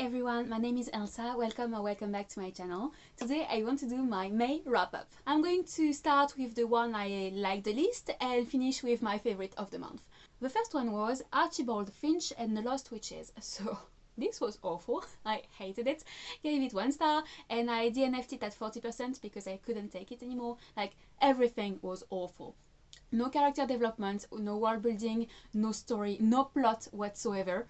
everyone, my name is Elsa. Welcome or welcome back to my channel. Today I want to do my May wrap-up. I'm going to start with the one I like the least and finish with my favorite of the month. The first one was Archibald Finch and the Lost Witches. So this was awful. I hated it. Gave it 1 star and I DNF'd it at 40% because I couldn't take it anymore. Like, everything was awful. No character development, no world building, no story, no plot whatsoever.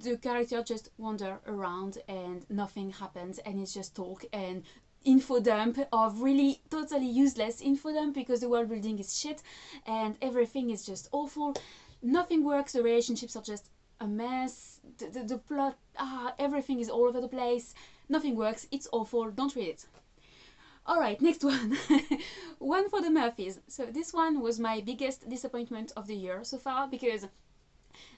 The character just wander around and nothing happens, and it's just talk and info dump of really totally useless info dump because the world building is shit and everything is just awful. Nothing works, the relationships are just a mess, the plot, everything is all over the place, nothing works, it's awful, don't read it. Alright, next one. One for the Murphys. So this one was my biggest disappointment of the year so far because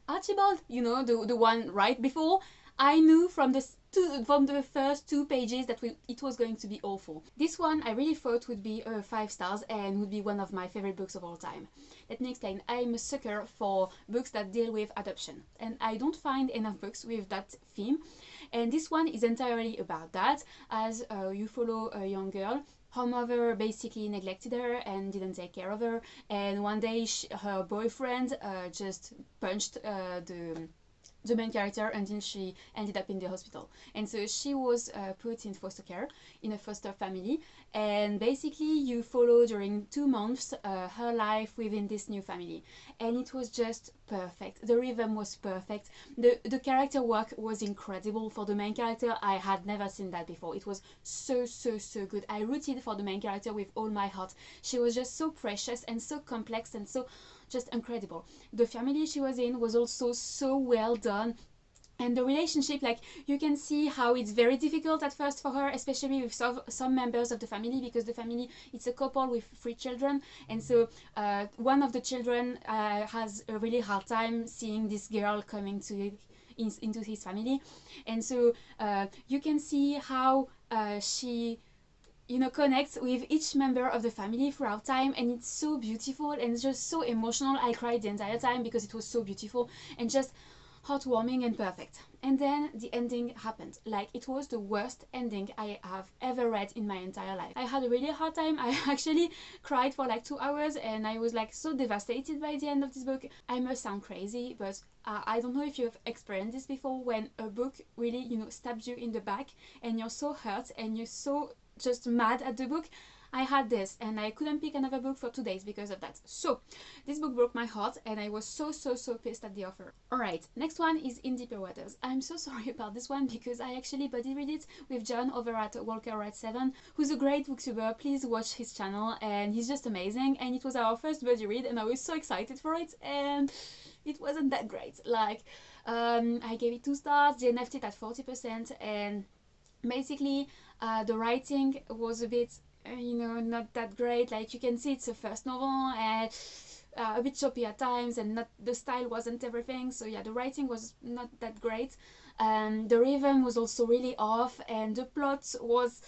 Archibald, you know, the one right before, I knew from the first 2 pages that it was going to be awful. This one I really thought would be 5 stars and would be one of my favorite books of all time. Let me explain. I'm a sucker for books that deal with adoption, and I don't find enough books with that theme, and this one is entirely about that, as you follow a young girl. Her mother basically neglected her and didn't take care of her, and one day her boyfriend just punched the main character until she ended up in the hospital. And so she was put in foster care, in a foster family, and basically you follow during 2 months her life within this new family, and it was just perfect. The rhythm was perfect, the character work was incredible. For the main character, I had never seen that before. It was so good. I rooted for the main character with all my heart. She was just so precious and so complex and so just incredible. The family she was in was also so well done, and the relationship, like, you can see how it's very difficult at first for her, especially with some members of the family, because the family, it's a couple with 3 children, and so one of the children has a really hard time seeing this girl coming into his family, and so you can see how she, you know, connects with each member of the family throughout time, and it's so beautiful and just so emotional. I cried the entire time because it was so beautiful and just heartwarming and perfect. And then the ending happened. Like, it was the worst ending I have ever read in my entire life. I had a really hard time. I actually cried for like 2 hours and I was like so devastated by the end of this book. I must sound crazy, but I don't know if you've experienced this before, when a book really, you know, stabs you in the back and you're so hurt and you're so just mad at the book. I had this and I couldn't pick another book for 2 days because of that. So this book broke my heart and I was so pissed at the offer. Alright, next one is In Deeper Waters. I'm so sorry about this one because I actually buddy read it with John over at Walker Red 7, who's a great booktuber. Please watch his channel, and he's just amazing, and it was our first buddy read and I was so excited for it, and it wasn't that great. Like, I gave it 2 stars, DNF'd it at 40%, and basically the writing was a bit, you know, not that great. Like, you can see it's a first novel and a bit choppy at times, and the style wasn't everything. So yeah, the writing was not that great, and the rhythm was also really off, and the plot was,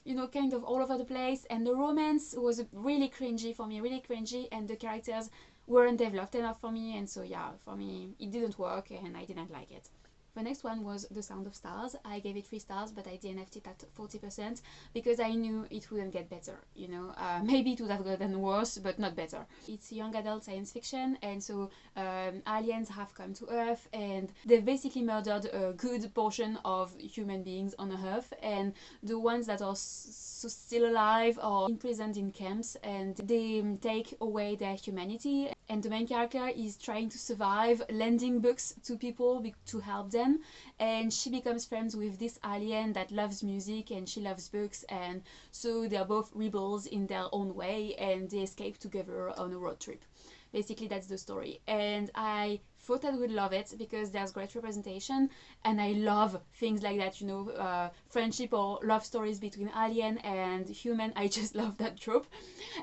you know, kind of all over the place, and the romance was really cringy for me, really cringy, and the characters weren't developed enough for me, and so yeah, for me it didn't work and I didn't like it. The next one was The Sound of Stars. I gave it 3 stars, but I DNF'd it at 40% because I knew it wouldn't get better, you know. Maybe it would have gotten worse, but not better. It's young adult science fiction, and so aliens have come to Earth and they've basically murdered a good portion of human beings on Earth, and the ones that are still alive are imprisoned in camps, and they take away their humanity, and the main character is trying to survive, lending books to people to help them, and she becomes friends with this alien that loves music and she loves books, and so they're both rebels in their own way, and they escape together on a road trip. Basically that's the story, and I thought I would love it because there's great representation, and I love things like that, you know, friendship or love stories between alien and human. I just love that trope,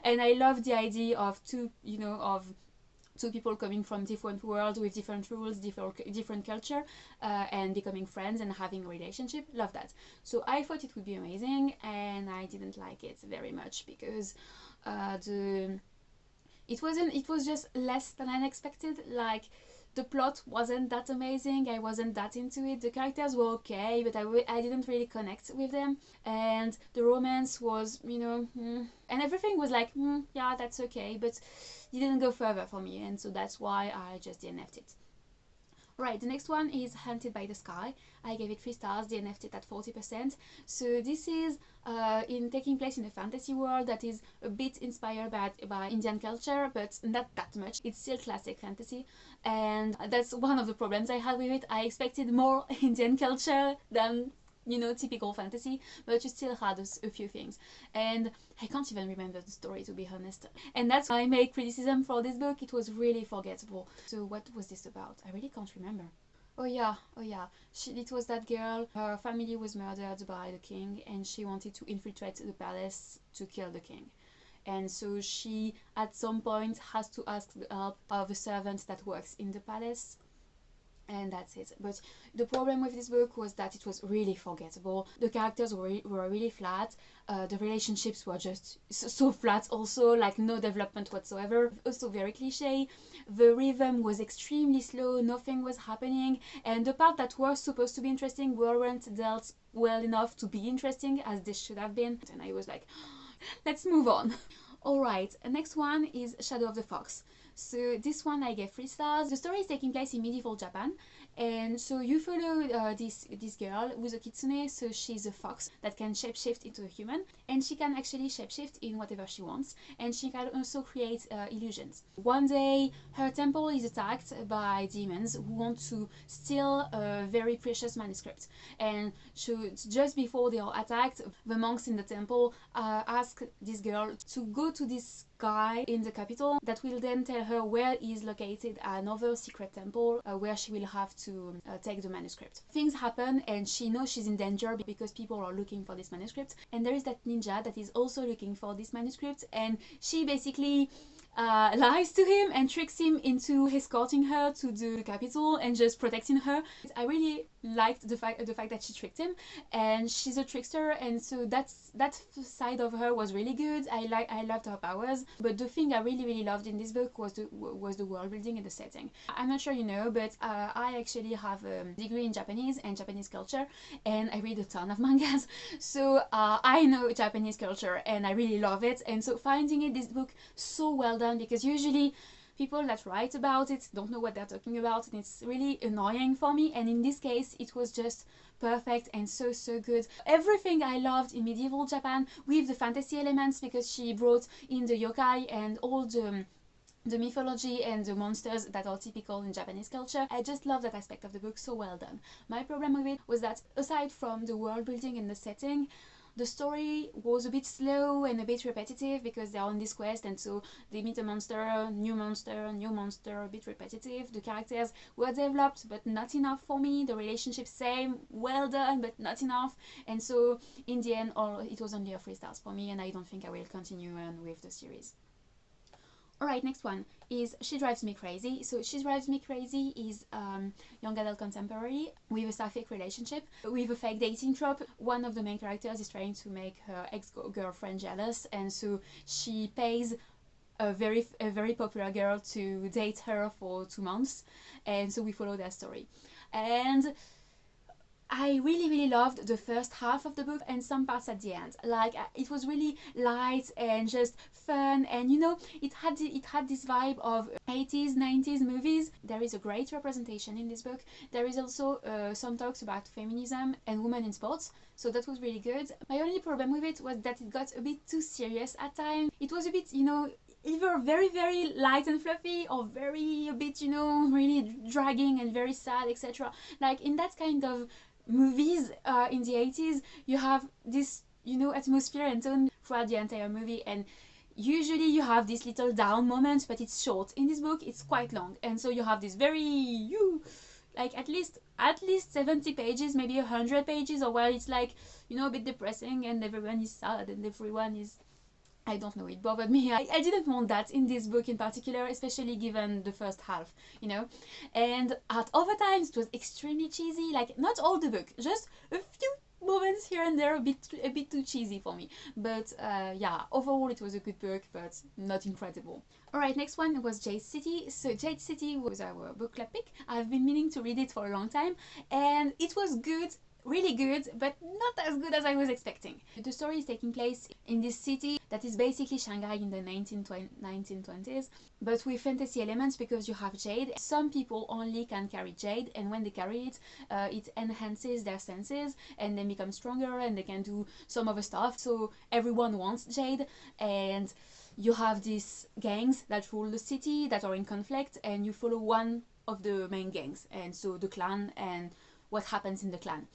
and I love the idea of two people coming from different worlds with different rules, different culture, and becoming friends and having a relationship. Love that. So I thought it would be amazing, and I didn't like it very much because it was just less than I expected. Like, The plot wasn't that amazing, I wasn't that into it. The characters were okay, but I didn't really connect with them. And the romance was, you know, and everything was like, yeah, that's okay, but it didn't go further for me, and so that's why I just DNF'd it. Right, the next one is Hunted by the Sky. I gave it 3 stars, DNF'd it at 40%. So this is in taking place in a fantasy world that is a bit inspired by Indian culture, but not that much. It's still classic fantasy, and that's one of the problems I had with it. I expected more Indian culture than, you know, typical fantasy, but you still had a few things. And I can't even remember the story, to be honest. And that's why I make criticism for this book. It was really forgettable. So what was this about? I really can't remember. Oh yeah. It was that girl. Her family was murdered by the king, and she wanted to infiltrate the palace to kill the king. And so she, at some point, has to ask the help of a servant that works in the palace. And that's it. But the problem with this book was that it was really forgettable. The characters were really flat. The relationships were just so flat also, like no development whatsoever. Also very cliche. The rhythm was extremely slow, nothing was happening, and the parts that were supposed to be interesting weren't dealt well enough to be interesting as they should have been. And I was like, let's move on. Alright, next one is Shadow of the Fox. So this one I gave 3 stars. The story is taking place in medieval Japan, and so you follow this girl who's a kitsune, so she's a fox that can shapeshift into a human, and she can actually shapeshift in whatever she wants, and she can also create illusions. One day her temple is attacked by demons who want to steal a very precious manuscript, and so just before they are attacked, the monks in the temple ask this girl to go to this guy in the capital that will then tell her where is located another secret temple where she will have to take the manuscript. Things happen and she knows she's in danger because people are looking for this manuscript, and there is that ninja that is also looking for this manuscript, and she basically lies to him and tricks him into escorting her to the capital and just protecting her. I really liked the fact that she tricked him, and she's a trickster, and so that side of her was really good. I loved her powers, but the thing I really loved in this book was the world building and the setting. I'm not sure you know, but I actually have a degree in Japanese and Japanese culture, and I read a ton of mangas, so I know Japanese culture and I really love it. And so finding this book so well done, because usually people that write about it don't know what they're talking about, and it's really annoying for me, and in this case it was just perfect and so good. Everything I loved in medieval Japan with the fantasy elements, because she brought in the yokai and all the mythology and the monsters that are typical in Japanese culture. I just love that aspect of the book, so well done. My problem with it was that aside from the world building and the setting, the story was a bit slow and a bit repetitive because they're on this quest, and so they meet a monster, new monster, a bit repetitive. The characters were developed but not enough for me. The relationship same, well done but not enough. And so in the end, it was only a 3 stars for me, and I don't think I will continue on with the series. Alright, next one is She Drives Me Crazy. So She Drives Me Crazy is young adult contemporary with a sapphic relationship, with a fake dating trope. One of the main characters is trying to make her ex-girlfriend jealous, and so she pays a very popular girl to date her for 2 months, and so we follow their story. And I really loved the first half of the book and some parts at the end. Like, it was really light and just fun, and you know, it had this vibe of 80s 90s movies. There is a great representation in this book. There is also some talks about feminism and women in sports, so that was really good. My only problem with it was that it got a bit too serious at times. It was a bit, you know, either very light and fluffy, or a bit, you know, really dragging and very sad, etc. Like in that kind of movies in the 80s, you have this, you know, atmosphere and tone throughout the entire movie, and usually you have these little down moments, but it's short. In this book it's quite long, and so you have this very like at least 70 pages, maybe 100 pages, or where it's like, you know, a bit depressing and everyone is sad and everyone is, I don't know, it bothered me. I didn't want that in this book in particular, especially given the first half, you know. And at other times it was extremely cheesy, like not all the book, just a few moments here and there a bit too cheesy for me, but yeah, overall it was a good book, but not incredible. Alright, next one was Jade City. So Jade City was our book club pick. I've been meaning to read it for a long time, and it was good, really good, but not as good as I was expecting. The story is taking place in this city that is basically Shanghai in the 1920s, but with fantasy elements because you have jade. Some people only can carry jade, and when they carry it, it enhances their senses and they become stronger and they can do some other stuff. So everyone wants jade, and you have these gangs that rule the city that are in conflict, and you follow one of the main gangs, and so the clan and what happens in the clan.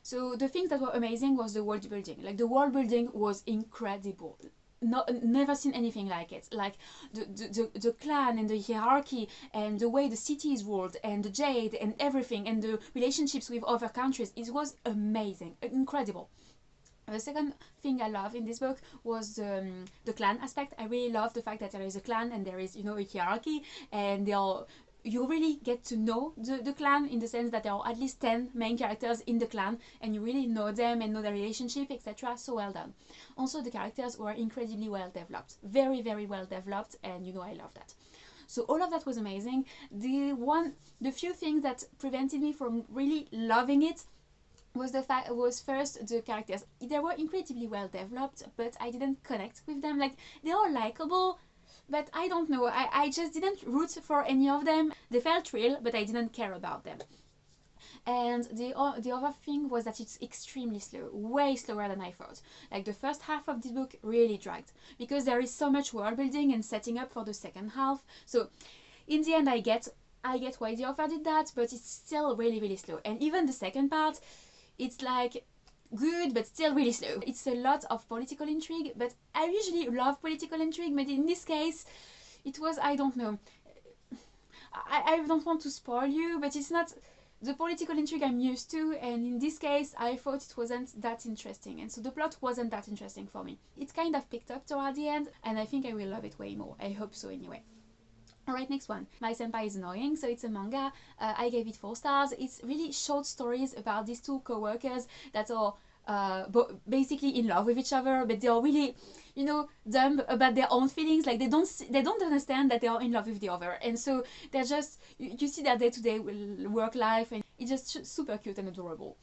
So the things that were amazing was the world building. Like, the world building was incredible. Never seen anything like it. Like the clan and the hierarchy and the way the city is ruled and the jade and everything and the relationships with other countries. It was amazing, incredible. The second thing I love in this book was the clan aspect. I really love the fact that there is a clan and there is, you know, a hierarchy, and they are, you really get to know the clan in the sense that there are at least 10 main characters in the clan, and you really know them and know their relationship, etc. So well done. Also, the characters were incredibly well developed, very, very well developed, and you know I love that. So all of that was amazing. The few things that prevented me from really loving it was first the characters. They were incredibly well developed, but I didn't connect with them. Like, they are likable, but I don't know, I just didn't root for any of them. They felt real, but I didn't care about them. And the other thing was that it's extremely slow, way slower than I thought. Like, the first half of this book really dragged, because there is so much world building and setting up for the second half. So in the end, I get why the author did that, but it's still really, really slow. And even the second part, it's like good, but still really slow. It's a lot of political intrigue, but I usually love political intrigue, but in this case, it was, I don't know. I don't want to spoil you, but it's not the political intrigue I'm used to, and in this case, I thought it wasn't that interesting, and so the plot wasn't that interesting for me. It kind of picked up toward the end, and I think I will love it way more. I hope so anyway. Alright, next one. My Senpai is Annoying. So it's a manga. I gave it 4 stars. It's really short stories about these two co-workers that are basically in love with each other, but they are really, you know, dumb about their own feelings. Like, they don't understand that they are in love with the other, and so they're just, you see their day-to-day work life, and it's just super cute and adorable.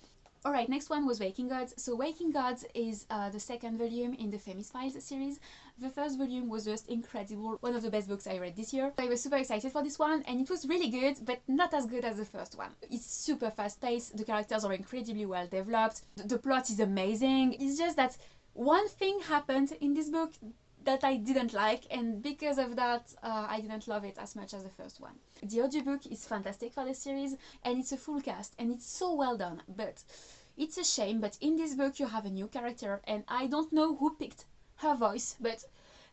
Alright, next one was Waking Gods. So Waking Gods is the second volume in the Famous Files series. The first volume was just incredible, one of the best books I read this year. I was super excited for this one, and it was really good, but not as good as the first one. It's super fast paced, the characters are incredibly well developed, the plot is amazing. It's just that one thing happened in this book that I didn't like, and because of that I didn't love it as much as the first one. The audiobook is fantastic for this series, and it's a full cast, and it's so well done, but it's a shame, but in this book you have a new character, and I don't know who picked her voice, but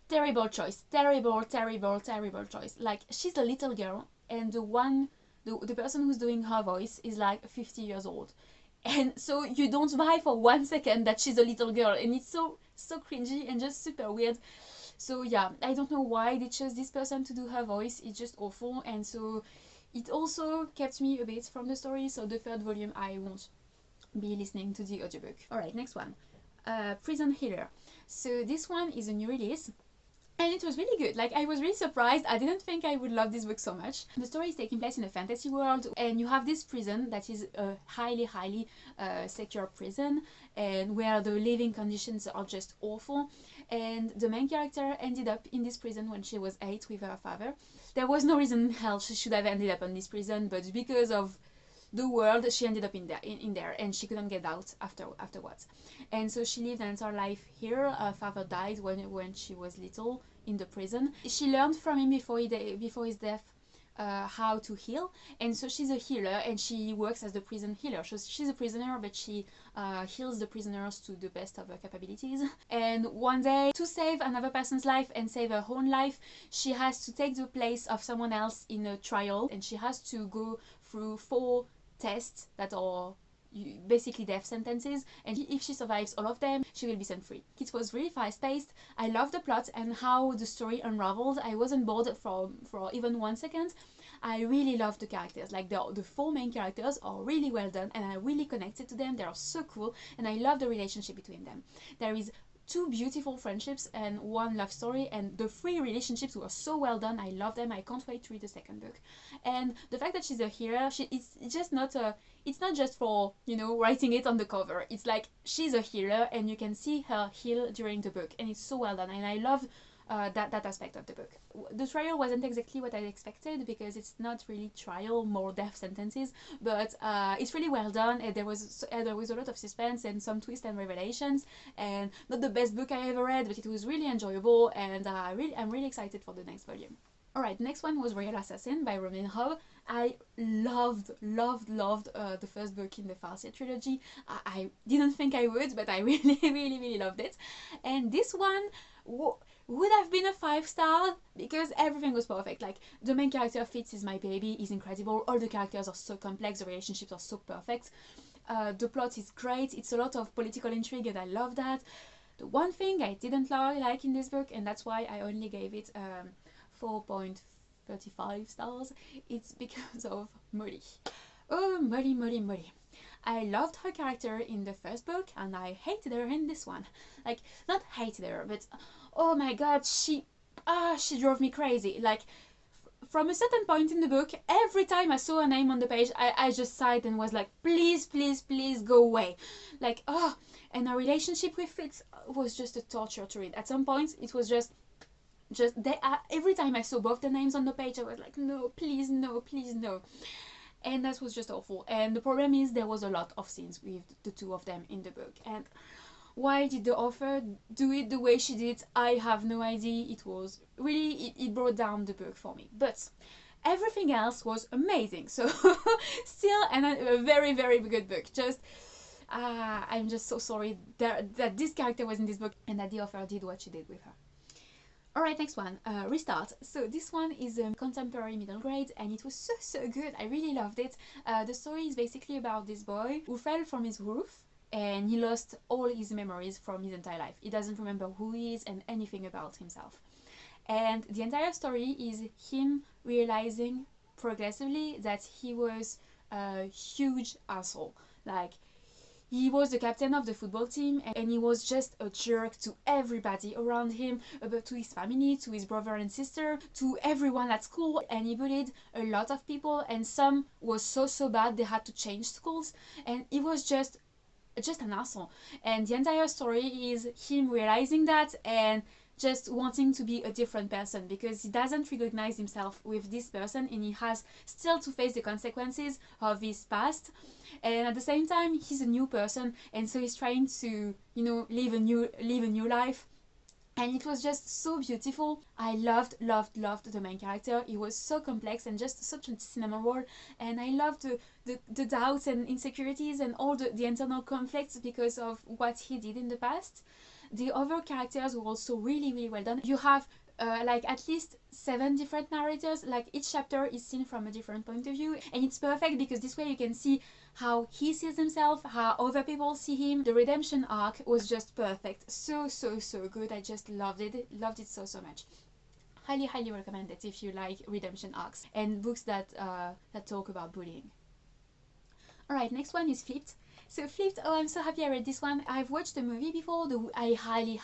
terrible choice, terrible choice. Like, she's a little girl, and the person who's doing her voice is like 50 years old, and so you don't buy for 1 second that she's a little girl, and it's so cringy and just super weird. So yeah, I don't know why they chose this person to do her voice. It's just awful, and so it also kept me a bit from the story. So the third volume I won't be listening to the audiobook. Alright, next one. Prison Healer. So this one is a new release, and it was really good. Like, I was really surprised. I didn't think I would love this book so much. The story is taking place in a fantasy world, and you have this prison that is a highly secure prison, and where the living conditions are just awful. And the main character ended up in this prison when she was 8 with her father. There was no reason hell she should have ended up in this prison, but because of the world, she ended up in there, and she couldn't get out afterwards. And so she lived an entire life here. Her father died when she was little in the prison. She learned from him before his death how to heal, and so she's a healer, and she works as the prison healer. So she's a prisoner, but she heals the prisoners to the best of her capabilities. And one day, to save another person's life and save her own life, she has to take the place of someone else in a trial, and she has to go through 4 tests that are basically death sentences, and if she survives all of them, she will be set free. It was really fast-paced. I loved the plot and how the story unraveled. I wasn't bored for even 1 second. I really love the characters. Like the 4 main characters are really well done, and I really connected to them. They are so cool, and I love the relationship between them. There is 2 beautiful friendships and 1 love story, and the 3 relationships were so well done. I love them. I can't wait to read the second book. And the fact that she's a hero, it's just not a, it's not just for, you know, writing it on the cover. It's like she's a healer, and you can see her heal during the book, and it's so well done. And I love that aspect of the book. The trial wasn't exactly what I expected, because it's not really trial, more death sentences, but it's really well done. And there was a lot of suspense and some twists and revelations, and not the best book I ever read, but it was really enjoyable, and I'm really excited for the next volume. Alright, next one was Royal Assassin by Robin Hobb. I loved the first book in the Farseer trilogy. I didn't think I would, but I really loved it. And this one would have been a 5-star because everything was perfect. Like, the main character, Fitz, is my baby, is incredible. All the characters are so complex, the relationships are so perfect. The plot is great, it's a lot of political intrigue, and I love that. The one thing I didn't like in this book, and that's why I only gave it 4.35 stars, it's because of Molly. Oh, Molly. I loved her character in the first book, and I hated her in this one. Like, not hated her, but oh my god, she drove me crazy. Like, from a certain point in the book, every time I saw a name on the page, I just sighed and was like, please go away. Like, oh, and her relationship with Fitz was just a torture to read. At some points, it was just every time I saw both the names on the page, I was like, no, please no. And that was just awful. And the problem is there was a lot of scenes with the 2 of them in the book. And why did the author do it the way she did? I have no idea. It was really, it brought down the book for me. But everything else was amazing. So still a very good book. Just I'm just so sorry that this character was in this book and that the author did what she did with her. Alright, next one, Restart. So this one is a contemporary middle grade, and it was so good. I really loved it. The story is basically about this boy who fell from his roof, and he lost all his memories from his entire life. He doesn't remember who he is and anything about himself. And the entire story is him realizing progressively that he was a huge asshole. Like, he was the captain of the football team, and he was just a jerk to everybody around him, to his family, to his brother and sister, to everyone at school, and he bullied a lot of people, and some was so bad they had to change schools, and he was just an asshole. And the entire story is him realizing that and just wanting to be a different person, because he doesn't recognize himself with this person, and he has still to face the consequences of his past. And at the same time, he's a new person, and so he's trying to, you know, live a new life. And it was just so beautiful. I loved the main character. He was so complex and just such a cinnamon roll. And I loved the doubts and insecurities and all the internal conflicts because of what he did in the past. The other characters were also really well done. You have like at least 7 different narrators. Like, each chapter is seen from a different point of view, and it's perfect because this way you can see how he sees himself, how other people see him. The redemption arc was just perfect. So good. I just loved it so much. Highly recommend it if you like redemption arcs and books that talk about bullying. Alright, next one is Flipped. So Flipped, oh, I'm so happy I read this one. I've watched the movie before. I highly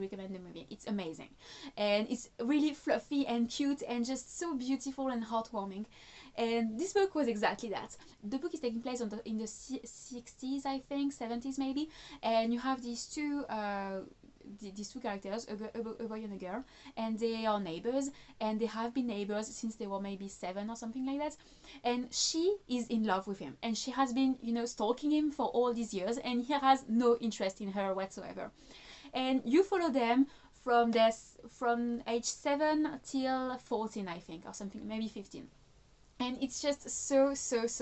recommend the movie. It's amazing. And it's really fluffy and cute and just so beautiful and heartwarming. And this book was exactly that. The book is taking place in the 60s, I think, 70s maybe. And you have these two characters, a boy and a girl, and they are neighbors, and they have been neighbors since they were maybe 7 or something like that. And she is in love with him, and she has been, you know, stalking him for all these years, and he has no interest in her whatsoever. And you follow them from age 7 till 14, I think, or something, maybe 15. And it's just so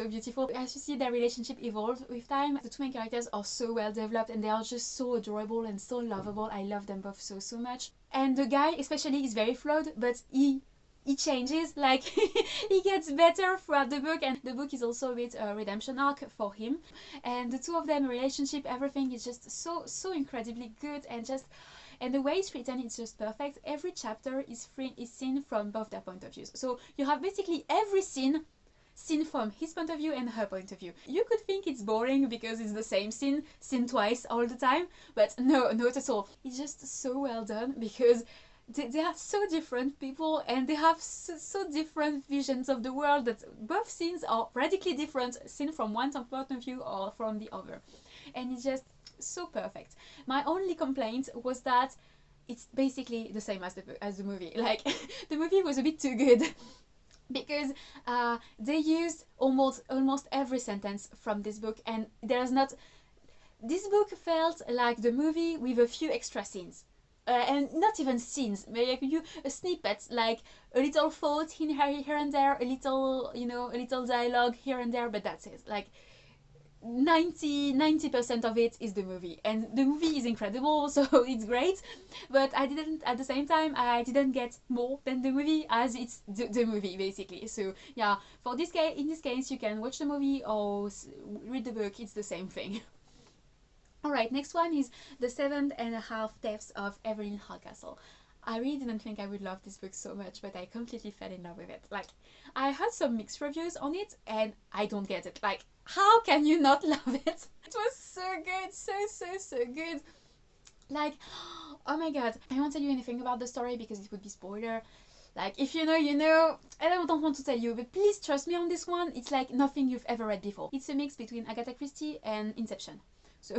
beautiful. As you see, their relationship evolved with time. The 2 main characters are so well developed, and they are just so adorable and so lovable. I love them both so much. And the guy especially is very flawed, but he changes. Like, he gets better throughout the book, and the book is also a bit a redemption arc for him. And the 2 of them, relationship, everything is just so incredibly good, and just and the way it's written is just perfect. Every chapter is seen from both their point of views, so you have basically every scene seen from his point of view and her point of view. You could think it's boring because it's the same scene seen twice all the time, but no, not at all. It's just so well done because they are so different people and they have so different visions of the world that both scenes are radically different, seen from one point of view or from the other, and it's just so perfect. My only complaint was that it's basically the same as the movie. Like the movie was a bit too good because they used almost every sentence from this book, and there's not. This book felt like the movie with a few extra scenes, and not even scenes, maybe a snippet, like a little thought in here and there, a little, you know, a little dialogue here and there, but that's it. Like 90% of it is the movie, and the movie is incredible, so it's great, but at the same time I didn't get more than the movie, as it's the movie basically. So yeah, for this case, in this case, you can watch the movie or read the book, it's the same thing. Alright, next one is The 7.5 Deaths of Evelyn Hardcastle. I really didn't think I would love this book so much, but I completely fell in love with it. Like, I had some mixed reviews on it, and I don't get it. Like, how can you not love it? It was so good, so good. Like, oh my god, I won't tell you anything about the story because it would be spoiler. Like, if you know, you know. I don't want to tell you, but please trust me on this one. It's like nothing you've ever read before. It's a mix between Agatha Christie and Inception. So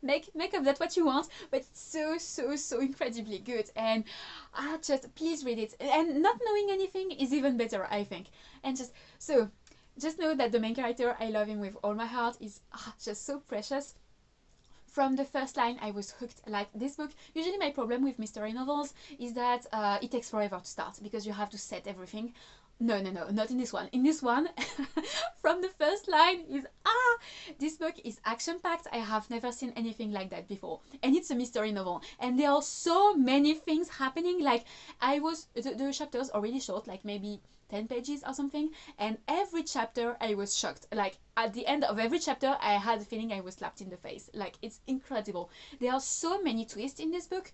make of that what you want, but it's so incredibly good, and just please read it. And not knowing anything is even better, I think. And just know that the main character, I love him with all my heart, is just so precious. From the first line, I was hooked. Like, this book, usually my problem with mystery novels is that it takes forever to start because you have to set everything. No, not in this one. In this one, from the first line is, this book is action-packed. I have never seen anything like that before. And it's a mystery novel. And there are so many things happening. Like, the chapters are really short, like maybe 10 pages or something. And every chapter, I was shocked. Like, at the end of every chapter, I had the feeling I was slapped in the face. Like, it's incredible. There are so many twists in this book.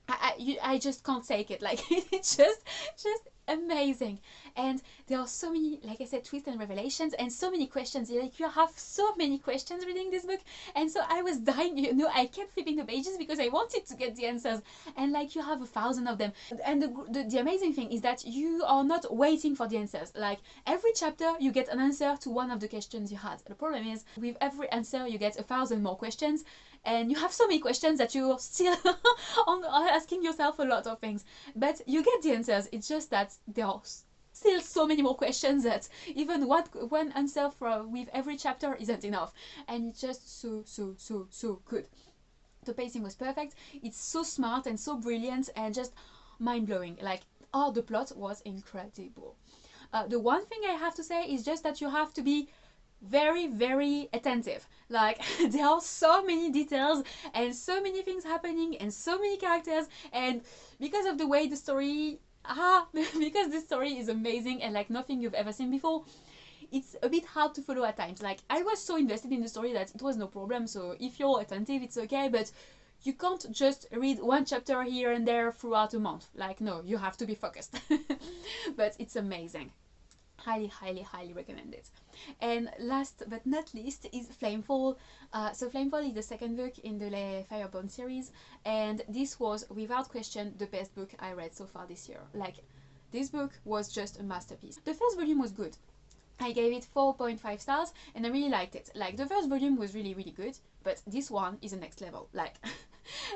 I just can't take it. Like, it's just amazing. And there are so many, like I said, twists and revelations, and so many questions. Like, you have so many questions reading this book, and so I was dying, you know. I kept flipping the pages because I wanted to get the answers, and like, you have 1,000 of them. And the amazing thing is that you are not waiting for the answers. Like, every chapter you get an answer to one of the questions you had. The problem is, with every answer you get 1,000 more questions, and you have so many questions that you're still asking yourself a lot of things, but you get the answers. It's just that there are still so many more questions that even one answer with every chapter isn't enough, and it's just so good. The pacing was perfect. It's so smart and so brilliant and just mind-blowing. Like, the plot was incredible. The one thing I have to say is just that you have to be very attentive. Like, there are so many details and so many things happening and so many characters, and because of the way the story because the story is amazing and like nothing you've ever seen before, it's a bit hard to follow at times. Like, I was so invested in the story that it was no problem, so if you're attentive, it's okay, but you can't just read one chapter here and there throughout a month. Like, no, you have to be focused. But it's amazing. Highly recommend it. And last but not least is Flamefall. So Flamefall is the second book in the Le Fireborn series, and this was without question the best book I read so far this year. Like, this book was just a masterpiece. The first volume was good. I gave it 4.5 stars and I really liked it. Like, the first volume was really good, but this one is the next level. Like,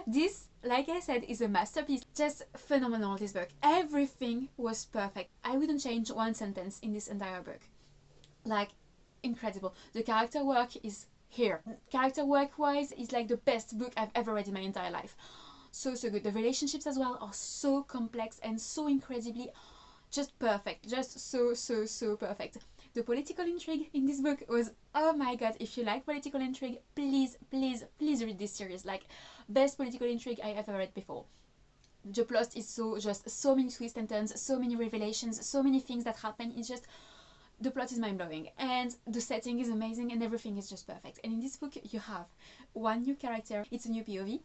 this, like I said, is a masterpiece. Just phenomenal, this book. Everything was perfect. I wouldn't change one sentence in this entire book. Like, incredible. The character work is here. Character work wise is like the best book I've ever read in my entire life. So good. The relationships as well are so complex and so incredibly just perfect. Just so perfect. The political intrigue in this book was, oh my god, if you like political intrigue, please read this series. Like, best political intrigue I ever read before. The plot is so many twists and turns, so many revelations, so many things that happen. It's just, the plot is mind-blowing, and the setting is amazing, and everything is just perfect. And in this book you have one new character. It's a new POV,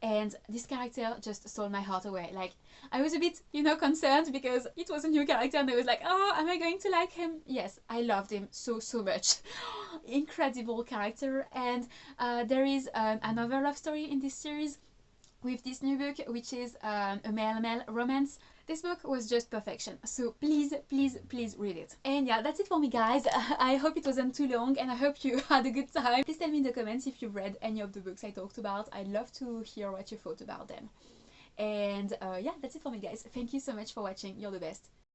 and this character just stole my heart away. Like, I was a bit, you know, concerned because it was a new character and I was like, oh, am I going to like him? Yes, I loved him so much. Incredible character. And there is another love story in this series with this new book, which is a male-male romance. This book was just perfection, so please read it. And yeah, that's it for me, guys. I hope it wasn't too long and I hope you had a good time. Please tell me in the comments if you've read any of the books I talked about. I'd love to hear what you thought about them. And yeah, that's it for me, guys. Thank you so much for watching. You're the best.